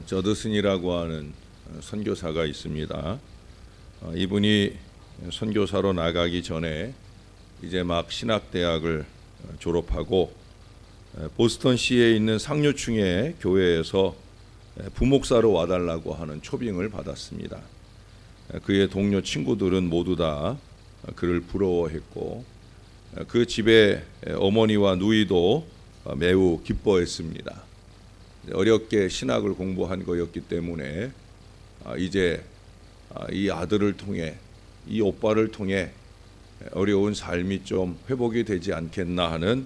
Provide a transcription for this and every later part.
저드슨이라고 하는 선교사가 있습니다. 이분이 선교사로 나가기 전에 이제 막 신학대학을 졸업하고 보스턴시에 있는 상류층의 교회에서 부목사로 와달라고 하는 초빙을 받았습니다. 그의 동료 친구들은 모두 다 그를 부러워했고 그 집의 어머니와 누이도 매우 기뻐했습니다. 어렵게 신학을 공부한 거였기 때문에 이제 이 아들을 통해, 이 오빠를 통해 어려운 삶이 좀 회복이 되지 않겠나 하는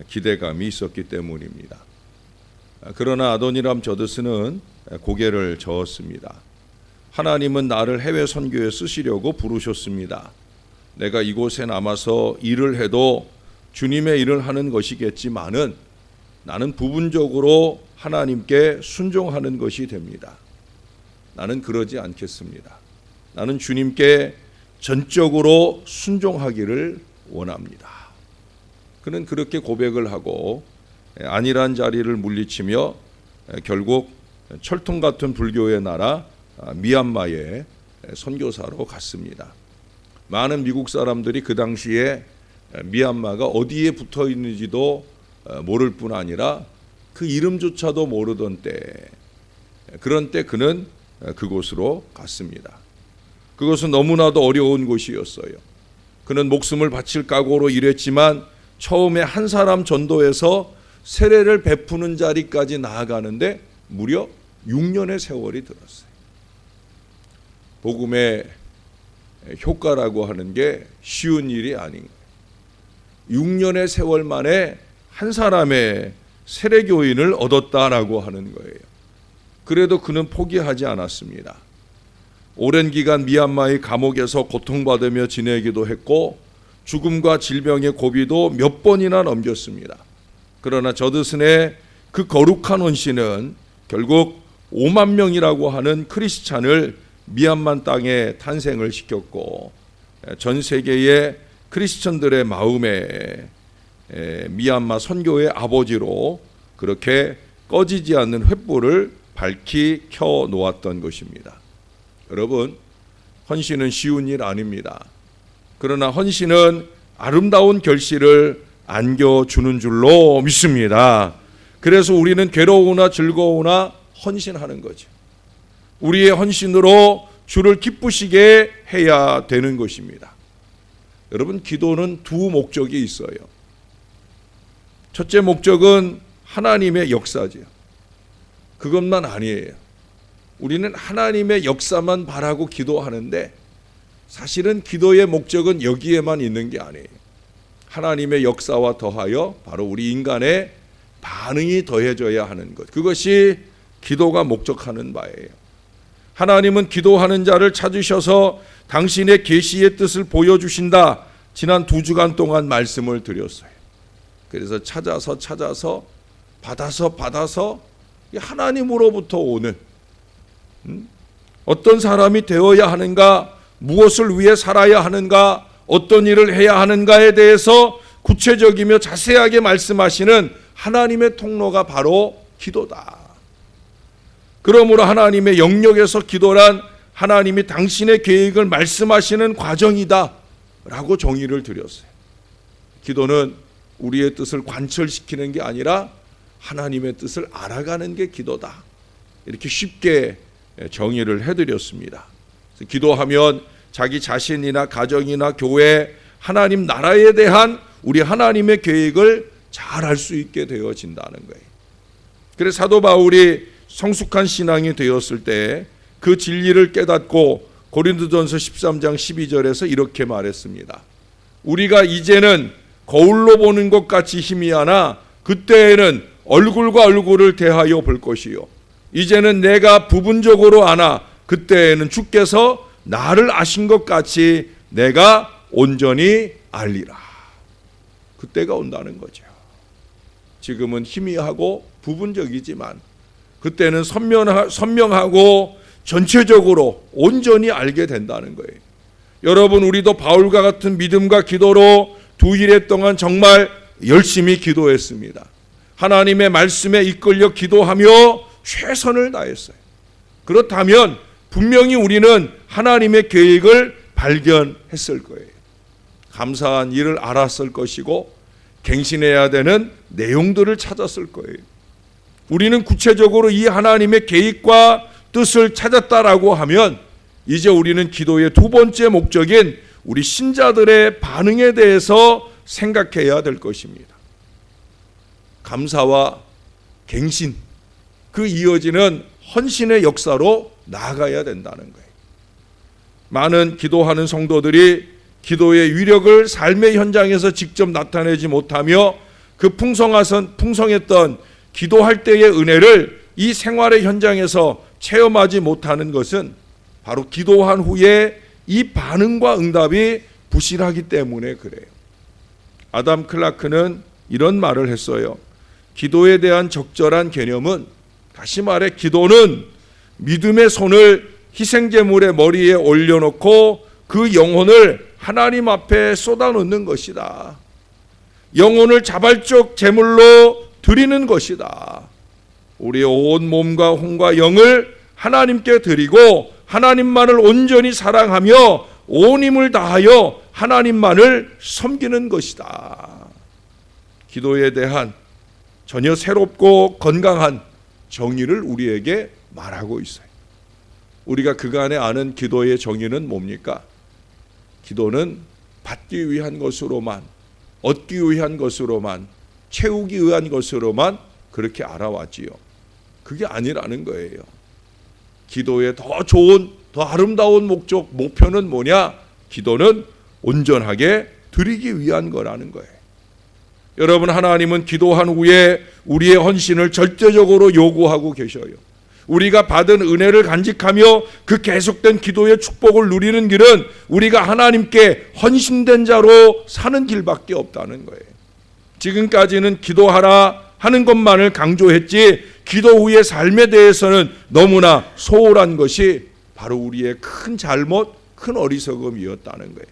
기대감이 있었기 때문입니다. 그러나 아도니람 저드슨은 고개를 저었습니다. 하나님은 나를 해외 선교에 쓰시려고 부르셨습니다. 내가 이곳에 남아서 일을 해도 주님의 일을 하는 것이겠지만은 나는 부분적으로 하나님께 순종하는 것이 됩니다. 나는 그러지 않겠습니다. 나는 주님께 전적으로 순종하기를 원합니다. 그는 그렇게 고백을 하고 안일한 자리를 물리치며 결국 철통 같은 불교의 나라 미얀마에 선교사로 갔습니다. 많은 미국 사람들이 그 당시에 미얀마가 어디에 붙어 있는지도 모를 뿐 아니라 그 이름조차도 모르던 때, 그런 때 그는 그곳으로 갔습니다. 그것은 너무나도 어려운 곳이었어요. 그는 목숨을 바칠 각오로 일했지만 처음에 한 사람 전도해서 세례를 베푸는 자리까지 나아가는데 무려 6년의 세월이 들었어요. 복음의 효과라고 하는 게 쉬운 일이 아닌 거예요. 6년의 세월 만에 한 사람의 세례교인을 얻었다라고 하는 거예요. 그래도 그는 포기하지 않았습니다. 오랜 기간 미얀마의 감옥에서 고통받으며 지내기도 했고 죽음과 질병의 고비도 몇 번이나 넘겼습니다. 그러나 저드슨의 그 거룩한 헌신은 결국 5만 명이라고 하는 크리스찬을 미얀마 땅에 탄생을 시켰고 전 세계의 크리스천들의 마음에 미얀마 선교의 아버지로 그렇게 꺼지지 않는 횃불을 밝히 켜 놓았던 것입니다. 여러분, 헌신은 쉬운 일 아닙니다. 그러나 헌신은 아름다운 결실을 안겨주는 줄로 믿습니다. 그래서 우리는 괴로우나 즐거우나 헌신하는 거죠. 우리의 헌신으로 주를 기쁘시게 해야 되는 것입니다. 여러분, 기도는 두 목적이 있어요. 첫째 목적은 하나님의 역사죠. 그것만 아니에요. 우리는 하나님의 역사만 바라고 기도하는데 사실은 기도의 목적은 여기에만 있는 게 아니에요. 하나님의 역사와 더하여 바로 우리 인간의 반응이 더해져야 하는 것. 그것이 기도가 목적하는 바예요. 하나님은 기도하는 자를 찾으셔서 당신의 계시의 뜻을 보여주신다. 지난 2주간 동안 말씀을 드렸어요. 그래서 찾아서 받아서 하나님으로부터 오는 어떤 사람이 되어야 하는가, 무엇을 위해 살아야 하는가, 어떤 일을 해야 하는가에 대해서 구체적이며 자세하게 말씀하시는 하나님의 통로가 바로 기도다. 그러므로 하나님의 영역에서 기도란 하나님이 당신의 계획을 말씀하시는 과정이다 라고 정의를 드렸어요. 기도는 우리의 뜻을 관철시키는 게 아니라 하나님의 뜻을 알아가는 게 기도다. 이렇게 쉽게 정의를 해드렸습니다. 기도하면 자기 자신이나 가정이나 교회, 하나님 나라에 대한 우리 하나님의 계획을 잘 알 수 있게 되어진다는 거예요. 그래서 사도 바울이 성숙한 신앙이 되었을 때 그 진리를 깨닫고 고린도전서 13장 12절에서 이렇게 말했습니다. 우리가 이제는 거울로 보는 것 같이 희미하나 그때에는 얼굴과 얼굴을 대하여 볼 것이요. 이제는 내가 부분적으로 아나 그때에는 주께서 나를 아신 것 같이 내가 온전히 알리라. 그때가 온다는 거죠. 지금은 희미하고 부분적이지만 그때는 선명하고 전체적으로 온전히 알게 된다는 거예요. 여러분, 우리도 바울과 같은 믿음과 기도로 2일 동안 정말 열심히 기도했습니다. 하나님의 말씀에 이끌려 기도하며 최선을 다했어요. 그렇다면 분명히 우리는 하나님의 계획을 발견했을 거예요. 감사한 일을 알았을 것이고 갱신해야 되는 내용들을 찾았을 거예요. 우리는 구체적으로 이 하나님의 계획과 뜻을 찾았다라고 하면 이제 우리는 기도의 두 번째 목적인 우리 신자들의 반응에 대해서 생각해야 될 것입니다. 감사와 갱신, 그 이어지는 헌신의 역사로 나아가야 된다는 거예요. 많은 기도하는 성도들이 기도의 위력을 삶의 현장에서 직접 나타내지 못하며 그 풍성했던 기도할 때의 은혜를 이 생활의 현장에서 체험하지 못하는 것은 바로 기도한 후에 이 반응과 응답이 부실하기 때문에 그래요. 아담 클라크는 이런 말을 했어요. 기도에 대한 적절한 개념은, 다시 말해 기도는 믿음의 손을 희생제물의 머리에 올려놓고 그 영혼을 하나님 앞에 쏟아놓는 것이다. 영혼을 자발적 제물로 드리는 것이다. 우리의 온 몸과 혼과 영을 하나님께 드리고 하나님만을 온전히 사랑하며 온 힘을 다하여 하나님만을 섬기는 것이다. 기도에 대한 전혀 새롭고 건강한 정의를 우리에게 말하고 있어요. 우리가 그간에 아는 기도의 정의는 뭡니까? 기도는 받기 위한 것으로만, 얻기 위한 것으로만, 채우기 위한 것으로만 그렇게 알아왔지요. 그게 아니라는 거예요. 기도의 더 좋은, 더 아름다운 목표는 뭐냐? 기도는 온전하게 드리기 위한 거라는 거예요. 여러분, 하나님은 기도한 후에 우리의 헌신을 절대적으로 요구하고 계셔요. 우리가 받은 은혜를 간직하며 그 계속된 기도의 축복을 누리는 길은 우리가 하나님께 헌신된 자로 사는 길밖에 없다는 거예요. 지금까지는 기도하라 하는 것만을 강조했지 기도 후의 삶에 대해서는 너무나 소홀한 것이 바로 우리의 큰 잘못, 큰 어리석음이었다는 거예요.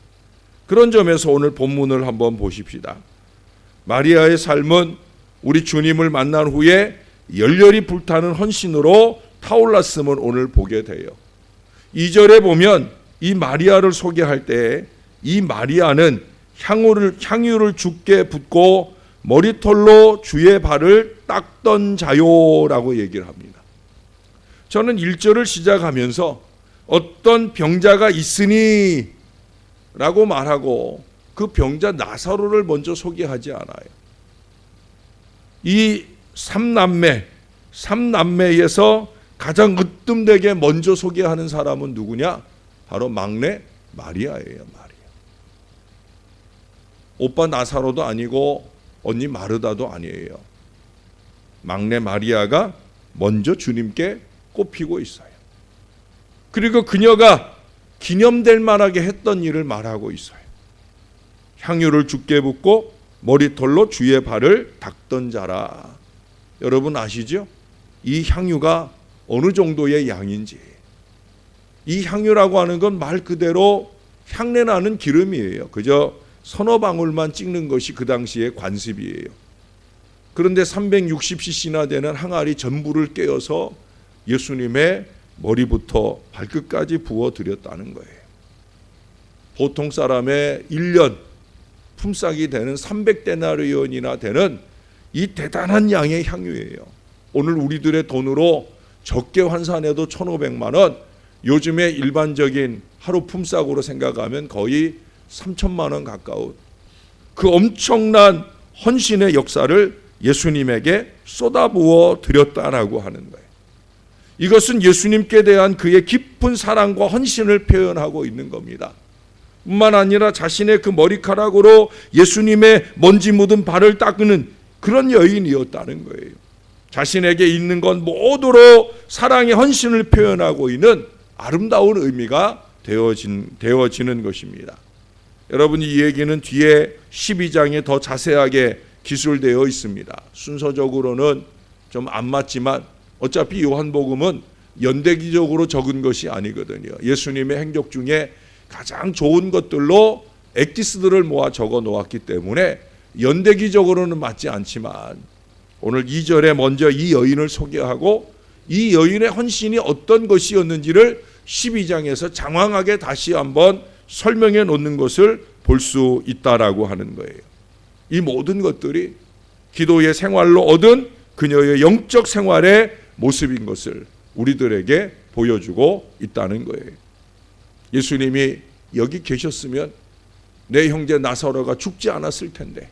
그런 점에서 오늘 본문을 한번 보십시다. 마리아의 삶은 우리 주님을 만난 후에 열렬히 불타는 헌신으로 타올랐음을 오늘 보게 돼요. 2절에 보면 이 마리아를 소개할 때 이 마리아는 향유를 주께 붓고 머리털로 주의 발을 닦던 자요라고 얘기를 합니다. 저는 1절을 시작하면서 어떤 병자가 있으니 라고 말하고 그 병자 나사로를 먼저 소개하지 않아요. 이 삼남매에서 가장 으뜸되게 먼저 소개하는 사람은 누구냐? 바로 막내 마리아예요. 마리아. 오빠 나사로도 아니고 언니 마르다도 아니에요. 막내 마리아가 먼저 주님께 꼽히고 있어요. 그리고 그녀가 기념될 만하게 했던 일을 말하고 있어요. 향유를 주께 붓고 머리털로 주의 발을 닦던 자라. 여러분 아시죠? 이 향유가 어느 정도의 양인지. 이 향유라고 하는 건 말 그대로 향내나는 기름이에요. 그저 서너 방울만 찍는 것이 그 당시의 관습이에요. 그런데 360cc나 되는 항아리 전부를 깨어서 예수님의 머리부터 발끝까지 부어드렸다는 거예요. 보통 사람의 1년 품삯이 되는 300데나리온이나 되는 이 대단한 양의 향유예요. 오늘 우리들의 돈으로 적게 환산해도 1,500만 원, 요즘에 일반적인 하루 품삯으로 생각하면 거의 3,000만 원 가까운 그 엄청난 헌신의 역사를 예수님에게 쏟아부어 드렸다라고 하는 거예요. 이것은 예수님께 대한 그의 깊은 사랑과 헌신을 표현하고 있는 겁니다. 뿐만 아니라 자신의 그 머리카락으로 예수님의 먼지 묻은 발을 닦는 그런 여인이었다는 거예요. 자신에게 있는 건 모두로 사랑의 헌신을 표현하고 있는 아름다운 의미가 되어지는 것입니다. 여러분, 이 얘기는 뒤에 12장에 더 자세하게 기술되어 있습니다. 순서적으로는 좀 안 맞지만 어차피 요한복음은 연대기적으로 적은 것이 아니거든요. 예수님의 행적 중에 가장 좋은 것들로 엑기스들을 모아 적어 놓았기 때문에 연대기적으로는 맞지 않지만 오늘 2절에 먼저 이 여인을 소개하고 이 여인의 헌신이 어떤 것이었는지를 12장에서 장황하게 다시 한번 설명해 놓는 것을 볼 수 있다라고 하는 거예요. 이 모든 것들이 기도의 생활로 얻은 그녀의 영적 생활의 모습인 것을 우리들에게 보여주고 있다는 거예요. 예수님이 여기 계셨으면 내 형제 나사로가 죽지 않았을 텐데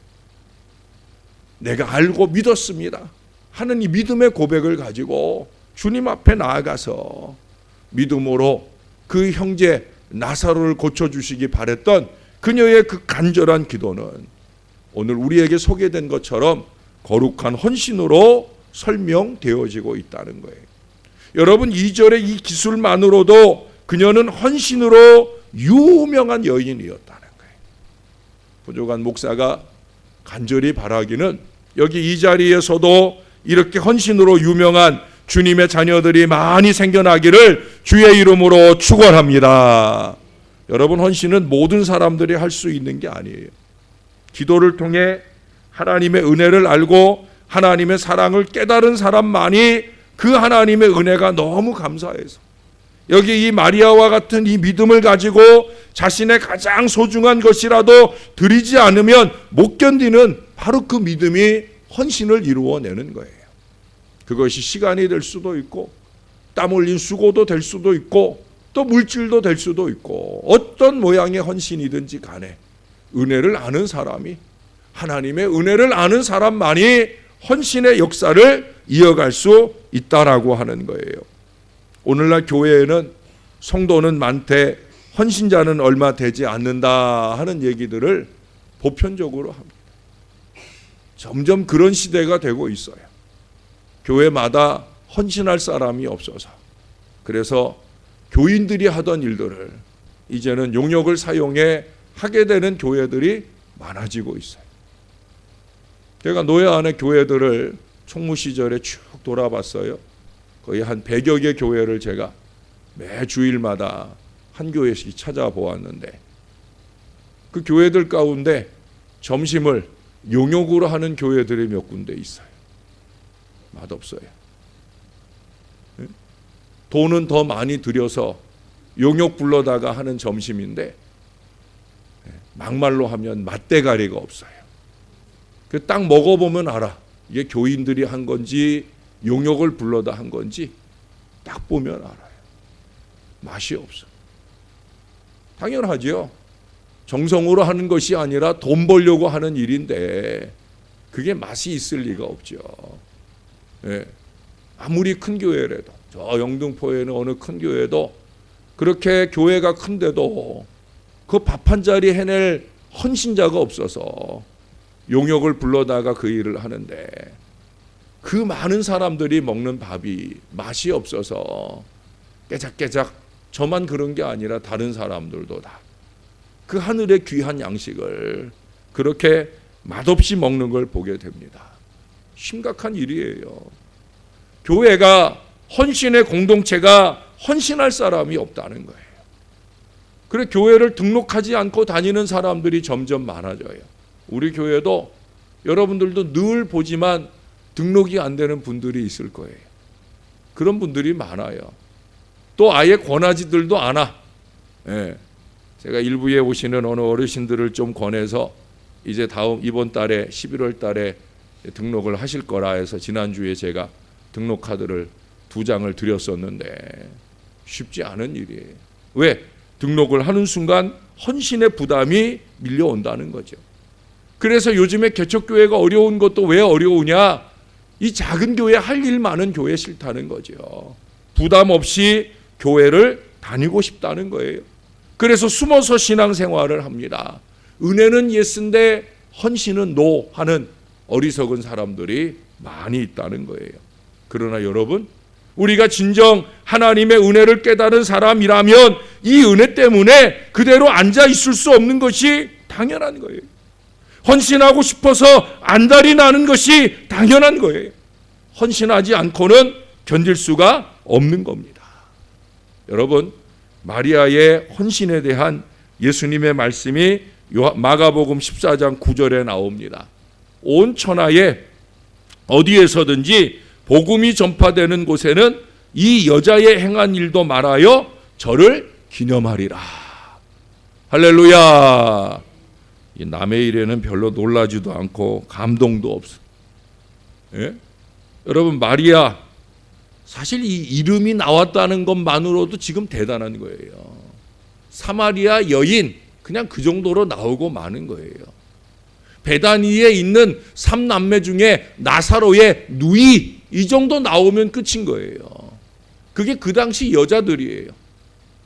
내가 알고 믿었습니다 하는 이 믿음의 고백을 가지고 주님 앞에 나아가서 믿음으로 그 형제 나사로를 고쳐주시기 바랬던 그녀의 그 간절한 기도는 오늘 우리에게 소개된 것처럼 거룩한 헌신으로 설명되어지고 있다는 거예요. 여러분, 2절의 이 기술만으로도 그녀는 헌신으로 유명한 여인이었다는 거예요. 부족한 목사가 간절히 바라기는 여기 이 자리에서도 이렇게 헌신으로 유명한 주님의 자녀들이 많이 생겨나기를 주의 이름으로 축원합니다. 여러분, 헌신은 모든 사람들이 할 수 있는 게 아니에요. 기도를 통해 하나님의 은혜를 알고 하나님의 사랑을 깨달은 사람만이 그 하나님의 은혜가 너무 감사해서 여기 이 마리아와 같은 이 믿음을 가지고 자신의 가장 소중한 것이라도 드리지 않으면 못 견디는 바로 그 믿음이 헌신을 이루어내는 거예요. 그것이 시간이 될 수도 있고 땀 흘린 수고도 될 수도 있고 또 물질도 될 수도 있고 어떤 모양의 헌신이든지 간에 은혜를 아는 사람이 하나님의 은혜를 아는 사람만이 헌신의 역사를 이어갈 수 있다라고 하는 거예요. 오늘날 교회에는 성도는 많되 헌신자는 얼마 되지 않는다 하는 얘기들을 보편적으로 합니다. 점점 그런 시대가 되고 있어요. 교회마다 헌신할 사람이 없어서 그래서 교인들이 하던 일들을 이제는 용역을 사용해 하게 되는 교회들이 많아지고 있어요. 제가 노예 안의 교회들을 총무 시절에 쭉 돌아봤어요. 거의 한 100여 개 교회를 제가 매 주일마다 한 교회씩 찾아보았는데 그 교회들 가운데 점심을 용역으로 하는 교회들이 몇 군데 있어요. 맛없어요. 돈은 더 많이 들여서 용역 불러다가 하는 점심인데 막말로 하면 맛대가리가 없어요. 딱 먹어보면 알아. 이게 교인들이 한 건지 용역을 불러다 한 건지 딱 보면 알아요. 맛이 없어. 당연하죠. 정성으로 하는 것이 아니라 돈 벌려고 하는 일인데 그게 맛이 있을 리가 없죠. 예. 아무리 큰 교회라도 저 영등포에는 어느 큰 교회도 그렇게 교회가 큰데도 그 밥 한 자리 해낼 헌신자가 없어서 용역을 불러다가 그 일을 하는데 그 많은 사람들이 먹는 밥이 맛이 없어서 깨작깨작 저만 그런 게 아니라 다른 사람들도 다 그 하늘의 귀한 양식을 그렇게 맛없이 먹는 걸 보게 됩니다. 심각한 일이에요. 교회가 헌신의 공동체가 헌신할 사람이 없다는 거예요. 그래 교회를 등록하지 않고 다니는 사람들이 점점 많아져요. 우리 교회도 여러분들도 늘 보지만 등록이 안 되는 분들이 있을 거예요. 그런 분들이 많아요. 또 아예 권하지들도 않아. 예. 제가 일부에 오시는 어느 어르신들을 좀 권해서 이제 이번 달에 11월 달에 등록을 하실 거라 해서 지난주에 제가 등록 카드를 2장을 드렸었는데 쉽지 않은 일이에요. 왜? 등록을 하는 순간 헌신의 부담이 밀려온다는 거죠. 그래서 요즘에 개척교회가 어려운 것도 왜 어려우냐? 이 작은 교회 할 일 많은 교회 싫다는 거죠. 부담 없이 교회를 다니고 싶다는 거예요. 그래서 숨어서 신앙생활을 합니다. 은혜는 예스인데 헌신은 노 하는 어리석은 사람들이 많이 있다는 거예요. 그러나 여러분, 우리가 진정 하나님의 은혜를 깨달은 사람이라면 이 은혜 때문에 그대로 앉아 있을 수 없는 것이 당연한 거예요. 헌신하고 싶어서 안달이 나는 것이 당연한 거예요. 헌신하지 않고는 견딜 수가 없는 겁니다. 여러분, 마리아의 헌신에 대한 예수님의 말씀이 마가복음 14장 9절에 나옵니다. 온 천하에 어디에서든지 복음이 전파되는 곳에는 이 여자의 행한 일도 말하여 저를 기념하리라. 할렐루야. 이 남의 일에는 별로 놀라지도 않고 감동도 없어. 예? 여러분, 마리아, 사실 이 이름이 나왔다는 것만으로도 지금 대단한 거예요. 사마리아 여인, 그냥 그 정도로 나오고 마는 거예요. 베다니에 있는 3남매 중에 나사로의 누이, 이 정도 나오면 끝인 거예요. 그게 그 당시 여자들이에요.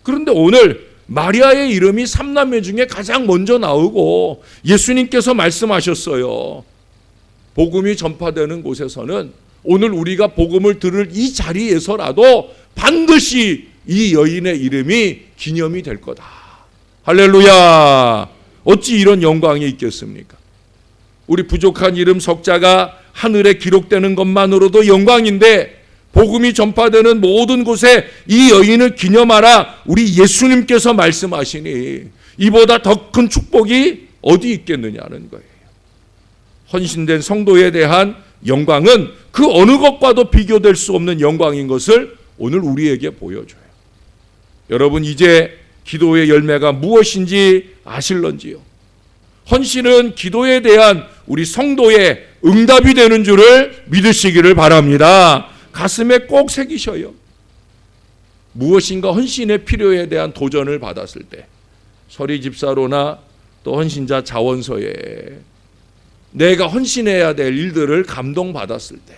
그런데 오늘 마리아의 이름이 3남매 중에 가장 먼저 나오고 예수님께서 말씀하셨어요. 복음이 전파되는 곳에서는 오늘 우리가 복음을 들을 이 자리에서라도 반드시 이 여인의 이름이 기념이 될 거다. 할렐루야. 어찌 이런 영광이 있겠습니까? 우리 부족한 이름 석자가 하늘에 기록되는 것만으로도 영광인데 복음이 전파되는 모든 곳에 이 여인을 기념하라 우리 예수님께서 말씀하시니 이보다 더 큰 축복이 어디 있겠느냐는 거예요. 헌신된 성도에 대한 영광은 그 어느 것과도 비교될 수 없는 영광인 것을 오늘 우리에게 보여줘요. 여러분, 이제 기도의 열매가 무엇인지 아실런지요? 헌신은 기도에 대한 우리 성도의 응답이 되는 줄을 믿으시기를 바랍니다. 가슴에 꼭 새기셔요. 무엇인가 헌신의 필요에 대한 도전을 받았을 때, 서리 집사로나 또 헌신자 자원서에 내가 헌신해야 될 일들을 감동받았을 때,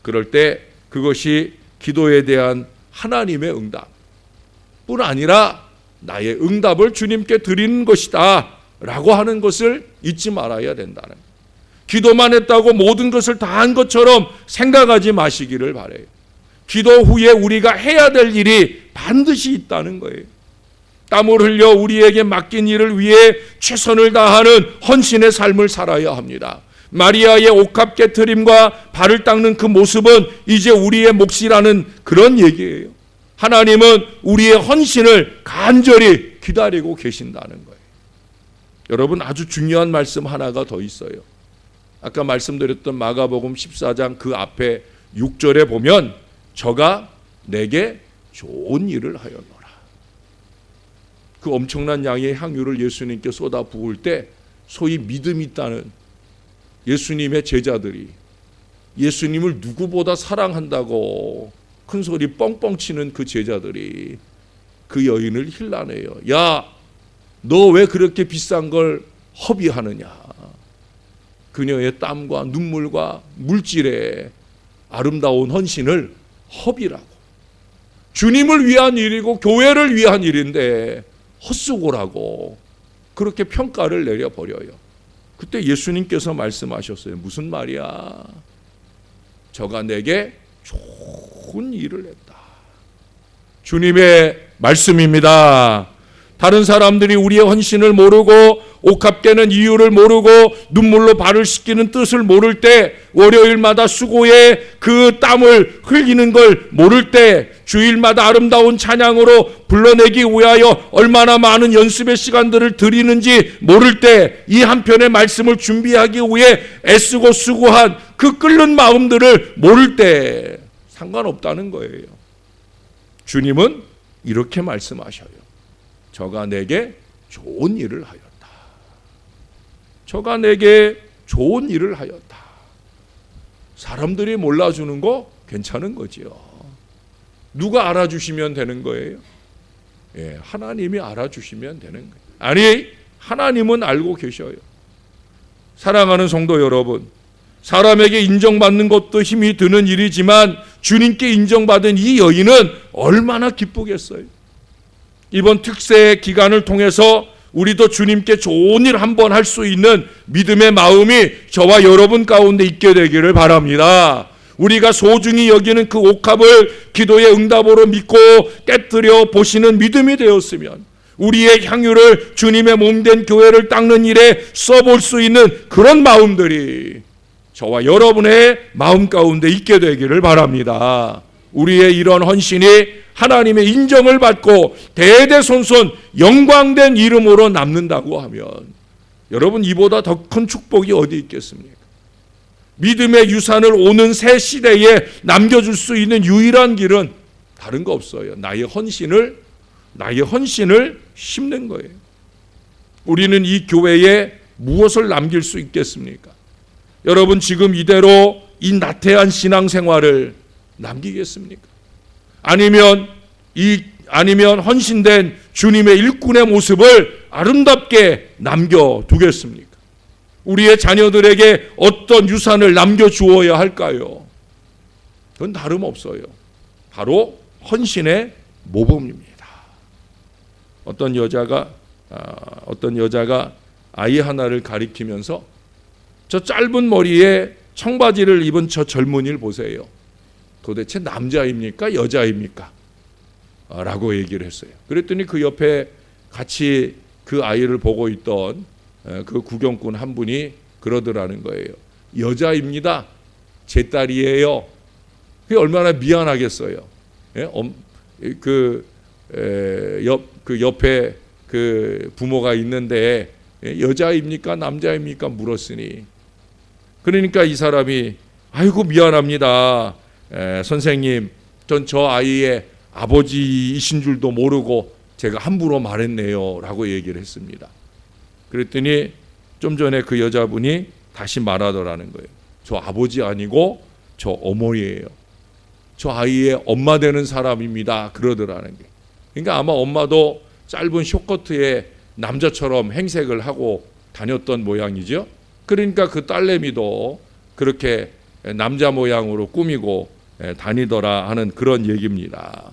그럴 때 그것이 기도에 대한 하나님의 응답뿐 아니라 나의 응답을 주님께 드리는 것이다 라고 하는 것을 잊지 말아야 된다는, 기도만 했다고 모든 것을 다 한 것처럼 생각하지 마시기를 바라요. 기도 후에 우리가 해야 될 일이 반드시 있다는 거예요. 땀을 흘려 우리에게 맡긴 일을 위해 최선을 다하는 헌신의 삶을 살아야 합니다. 마리아의 옥합 깨트림과 발을 닦는 그 모습은 이제 우리의 몫이라는 그런 얘기예요. 하나님은 우리의 헌신을 간절히 기다리고 계신다는 거예요. 여러분, 아주 중요한 말씀 하나가 더 있어요. 아까 말씀드렸던 마가복음 14장 그 앞에 6절에 보면 저가 내게 좋은 일을 하였노라. 그 엄청난 양의 향유를 예수님께 쏟아 부을 때 소위 믿음이 있다는 예수님의 제자들이 예수님을 누구보다 사랑한다고 큰 소리 뻥뻥 치는 그 제자들이 그 여인을 힐라내요. 야, 너 왜 그렇게 비싼 걸 허비하느냐. 그녀의 땀과 눈물과 물질의 아름다운 헌신을 허비라고. 주님을 위한 일이고 교회를 위한 일인데 헛수고라고 그렇게 평가를 내려버려요. 그때 예수님께서 말씀하셨어요. 무슨 말이야? 저가 내게 좋은 일을 했다. 주님의 말씀입니다. 다른 사람들이 우리의 헌신을 모르고 옥합 깨는 이유를 모르고 눈물로 발을 씻기는 뜻을 모를 때, 월요일마다 수고에 그 땀을 흘리는 걸 모를 때, 주일마다 아름다운 찬양으로 불러내기 위하여 얼마나 많은 연습의 시간들을 드리는지 모를 때, 이 한편의 말씀을 준비하기 위해 애쓰고 수고한 그 끓는 마음들을 모를 때 상관없다는 거예요. 주님은 이렇게 말씀하셔요. 저가 내게 좋은 일을 하였다. 저가 내게 좋은 일을 하였다. 사람들이 몰라주는 거 괜찮은 거지요. 누가 알아주시면 되는 거예요? 예, 하나님이 알아주시면 되는 거예요. 아니, 하나님은 알고 계셔요. 사랑하는 성도 여러분, 사람에게 인정받는 것도 힘이 드는 일이지만 주님께 인정받은 이 여인은 얼마나 기쁘겠어요. 이번 특세 기간을 통해서 우리도 주님께 좋은 일 한번 할 수 있는 믿음의 마음이 저와 여러분 가운데 있게 되기를 바랍니다. 우리가 소중히 여기는 그 옥합을 기도의 응답으로 믿고 깨뜨려 보시는 믿음이 되었으면 우리의 향유를 주님의 몸된 교회를 닦는 일에 써볼 수 있는 그런 마음들이 저와 여러분의 마음 가운데 있게 되기를 바랍니다. 우리의 이런 헌신이 하나님의 인정을 받고 대대손손 영광된 이름으로 남는다고 하면 여러분, 이보다 더 큰 축복이 어디 있겠습니까? 믿음의 유산을 오는 새 시대에 남겨줄 수 있는 유일한 길은 다른 거 없어요. 나의 헌신을 심는 거예요. 우리는 이 교회에 무엇을 남길 수 있겠습니까? 여러분, 지금 이대로 이 나태한 신앙생활을 남기겠습니까? 아니면 헌신된 주님의 일꾼의 모습을 아름답게 남겨두겠습니까? 우리의 자녀들에게 어떤 유산을 남겨주어야 할까요? 그건 다름없어요. 바로 헌신의 모범입니다. 어떤 여자가 아이 하나를 가리키면서 저 짧은 머리에 청바지를 입은 저 젊은이를 보세요. 도대체 남자입니까? 여자입니까? 라고 얘기를 했어요. 그랬더니 그 옆에 같이 그 아이를 보고 있던 그 구경꾼 한 분이 그러더라는 거예요. 여자입니다. 제 딸이에요. 그게 얼마나 미안하겠어요. 예? 그 옆에 그 부모가 있는데 여자입니까? 남자입니까? 물었으니, 그러니까 이 사람이 아이고 미안합니다. 선생님, 전 저 아이의 아버지이신 줄도 모르고 제가 함부로 말했네요 라고 얘기를 했습니다. 그랬더니 좀 전에 그 여자분이 다시 말하더라는 거예요. 저 아버지 아니고 저 어머니예요. 저 아이의 엄마 되는 사람입니다. 그러더라는 게. 그러니까 아마 엄마도 짧은 숏커트에 남자처럼 행색을 하고 다녔던 모양이죠. 그러니까 그 딸내미도 그렇게 남자 모양으로 꾸미고 다니더라 하는 그런 얘기입니다.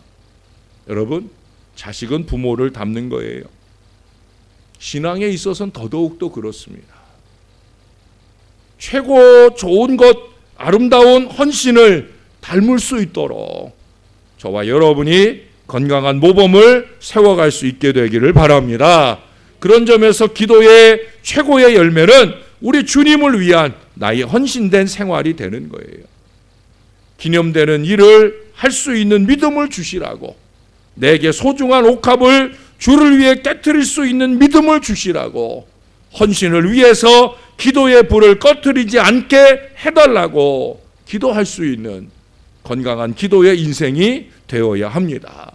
여러분, 자식은 부모를 닮는 거예요. 신앙에 있어서는 더더욱도 그렇습니다. 최고 좋은 것, 아름다운 헌신을 닮을 수 있도록 저와 여러분이 건강한 모범을 세워갈 수 있게 되기를 바랍니다. 그런 점에서 기도의 최고의 열매는 우리 주님을 위한 나의 헌신된 생활이 되는 거예요. 기념되는 일을 할 수 있는 믿음을 주시라고, 내게 소중한 옥합을 주를 위해 깨트릴 수 있는 믿음을 주시라고, 헌신을 위해서 기도의 불을 꺼트리지 않게 해달라고 기도할 수 있는 건강한 기도의 인생이 되어야 합니다.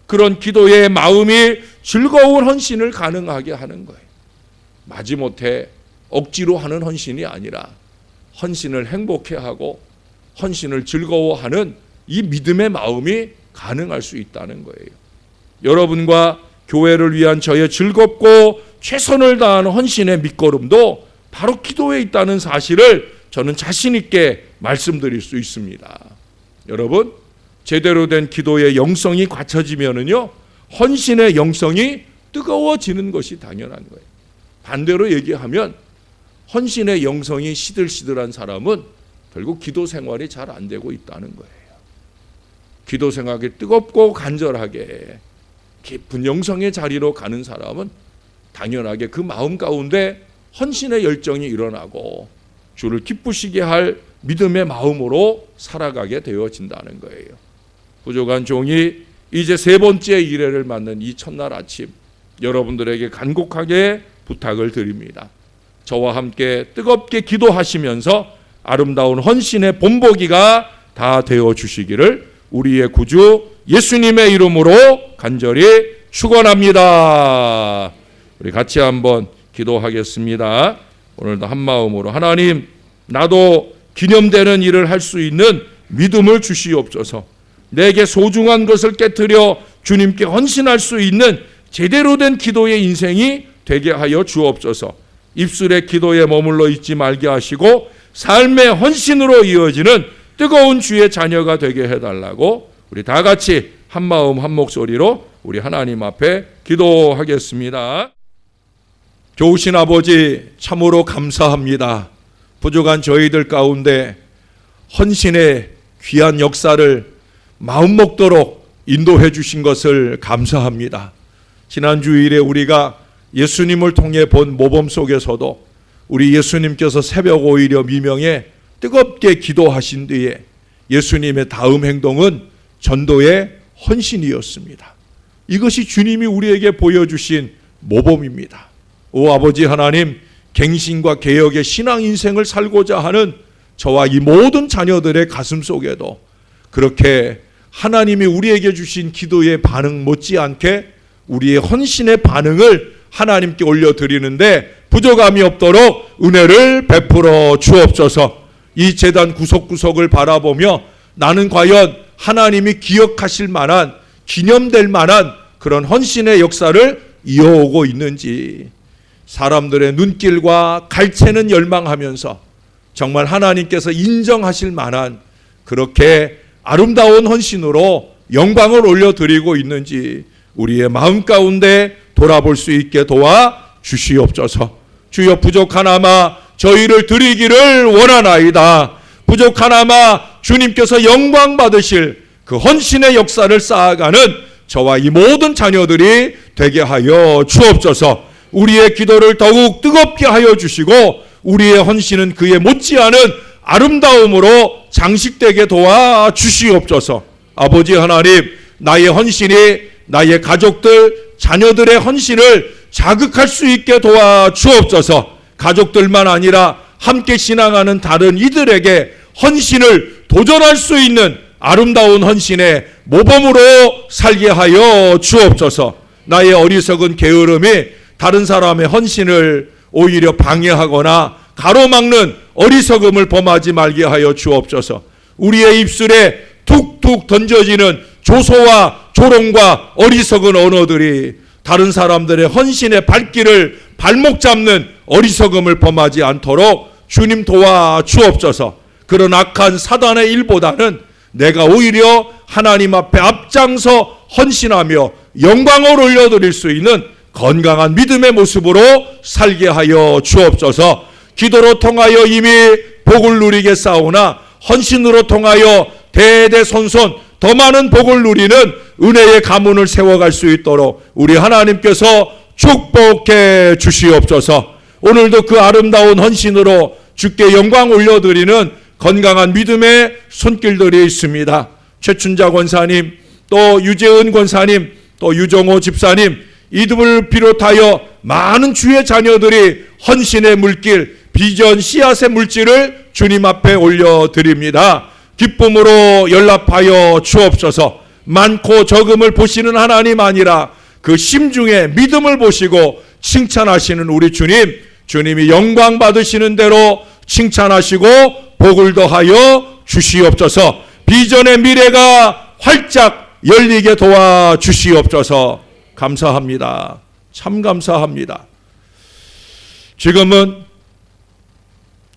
그런 기도의 마음이 즐거운 헌신을 가능하게 하는 거예요. 마지못해 억지로 하는 헌신이 아니라 헌신을 행복해하고 헌신을 즐거워하는 이 믿음의 마음이 가능할 수 있다는 거예요. 여러분과 교회를 위한 저의 즐겁고 최선을 다하는 헌신의 밑거름도 바로 기도에 있다는 사실을 저는 자신 있게 말씀드릴 수 있습니다. 여러분, 제대로 된 기도의 영성이 갖춰지면은요, 헌신의 영성이 뜨거워지는 것이 당연한 거예요. 반대로 얘기하면 헌신의 영성이 시들시들한 사람은 결국 기도 생활이 잘 안 되고 있다는 거예요. 기도 생활이 뜨겁고 간절하게 깊은 영성의 자리로 가는 사람은 당연하게 그 마음 가운데 헌신의 열정이 일어나고 주를 기쁘시게 할 믿음의 마음으로 살아가게 되어진다는 거예요. 부족한 종이 이제 세 번째 일회를 맞는 이 첫날 아침, 여러분들에게 간곡하게 부탁을 드립니다. 저와 함께 뜨겁게 기도하시면서 아름다운 헌신의 본보기가 다 되어 주시기를 우리의 구주 예수님의 이름으로 간절히 축원합니다. 우리 같이 한번 기도하겠습니다. 오늘도 한 마음으로, 하나님, 나도 기념되는 일을 할 수 있는 믿음을 주시옵소서. 내게 소중한 것을 깨트려 주님께 헌신할 수 있는 제대로 된 기도의 인생이 되게 하여 주옵소서. 입술의 기도에 머물러 있지 말게 하시고 삶의 헌신으로 이어지는 뜨거운 주의 자녀가 되게 해달라고 우리 다 같이 한 마음 한 목소리로 우리 하나님 앞에 기도하겠습니다. 좋으신 아버지, 참으로 감사합니다. 부족한 저희들 가운데 헌신의 귀한 역사를 마음 먹도록 인도해 주신 것을 감사합니다. 지난 주일에 우리가 예수님을 통해 본 모범 속에서도 우리 예수님께서 새벽 오히려 미명에 뜨겁게 기도하신 뒤에 예수님의 다음 행동은 전도의 헌신이었습니다. 이것이 주님이 우리에게 보여주신 모범입니다. 오 아버지 하나님, 갱신과 개혁의 신앙 인생을 살고자 하는 저와 이 모든 자녀들의 가슴 속에도 그렇게 하나님이 우리에게 주신 기도의 반응 못지않게 우리의 헌신의 반응을 하나님께 올려드리는데 부족함이 없도록 은혜를 베풀어 주옵소서. 이 제단 구석구석을 바라보며 나는 과연 하나님이 기억하실 만한, 기념될 만한 그런 헌신의 역사를 이어오고 있는지, 사람들의 눈길과 갈채는 열망하면서 정말 하나님께서 인정하실 만한 그렇게 아름다운 헌신으로 영광을 올려드리고 있는지 우리의 마음 가운데 돌아볼 수 있게 도와 주시옵소서. 주여, 부족하나마 저희를 드리기를 원하나이다. 부족하나마 주님께서 영광 받으실 그 헌신의 역사를 쌓아가는 저와 이 모든 자녀들이 되게 하여 주옵소서. 우리의 기도를 더욱 뜨겁게 하여 주시고 우리의 헌신은 그에 못지않은 아름다움으로 장식되게 도와 주시옵소서. 아버지 하나님, 나의 헌신이 나의 가족들, 자녀들의 헌신을 자극할 수 있게 도와 주옵소서. 가족들만 아니라 함께 신앙하는 다른 이들에게 헌신을 도전할 수 있는 아름다운 헌신의 모범으로 살게 하여 주옵소서. 나의 어리석은 게으름이 다른 사람의 헌신을 오히려 방해하거나 가로막는 어리석음을 범하지 말게 하여 주옵소서. 우리의 입술에 툭툭 던져지는 조소와 조롱과 어리석은 언어들이 다른 사람들의 헌신의 발길을 발목 잡는 어리석음을 범하지 않도록 주님 도와 주옵소서. 그런 악한 사단의 일보다는 내가 오히려 하나님 앞에 앞장서 헌신하며 영광을 올려드릴 수 있는 건강한 믿음의 모습으로 살게 하여 주옵소서. 기도로 통하여 이미 복을 누리게 싸우나 헌신으로 통하여 대대손손 더 많은 복을 누리는 은혜의 가문을 세워갈 수 있도록 우리 하나님께서 축복해 주시옵소서. 오늘도 그 아름다운 헌신으로 주께 영광 올려드리는 건강한 믿음의 손길들이 있습니다. 최춘자 권사님, 또 유재은 권사님, 또 유정호 집사님, 이들을 비롯하여 많은 주의 자녀들이 헌신의 물길, 비전 씨앗의 물질을 주님 앞에 올려드립니다. 기쁨으로 연락하여 주옵소서. 많고 적음을 보시는 하나님 아니라 그 심중에 믿음을 보시고 칭찬하시는 우리 주님, 주님이 영광 받으시는 대로 칭찬하시고 복을 더하여 주시옵소서. 비전의 미래가 활짝 열리게 도와 주시옵소서. 감사합니다. 참 감사합니다. 지금은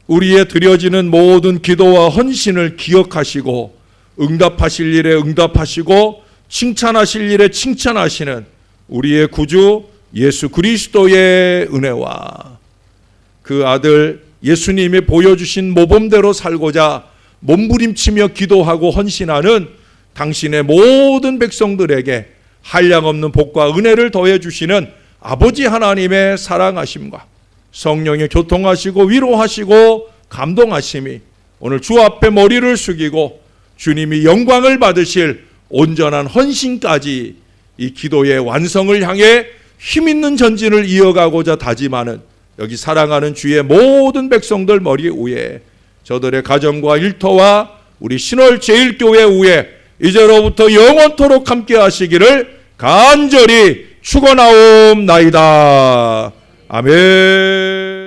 우리의 드려지는 모든 기도와 헌신을 기억하시고 응답하실 일에 응답하시고 칭찬하실 일에 칭찬하시는 우리의 구주 예수 그리스도의 은혜와 그 아들 예수님이 보여주신 모범대로 살고자 몸부림치며 기도하고 헌신하는 당신의 모든 백성들에게 한량없는 복과 은혜를 더해 주시는 아버지 하나님의 사랑하심과 성령의 교통하시고 위로하시고 감동하심이 오늘 주 앞에 머리를 숙이고 주님이 영광을 받으실 온전한 헌신까지 이 기도의 완성을 향해 힘있는 전진을 이어가고자 다짐하는 여기 사랑하는 주의 모든 백성들 머리 위에 저들의 가정과 일터와 우리 신월 제일교회 위에 이제로부터 영원토록 함께 하시기를 간절히 축원하옵나이다. 아멘.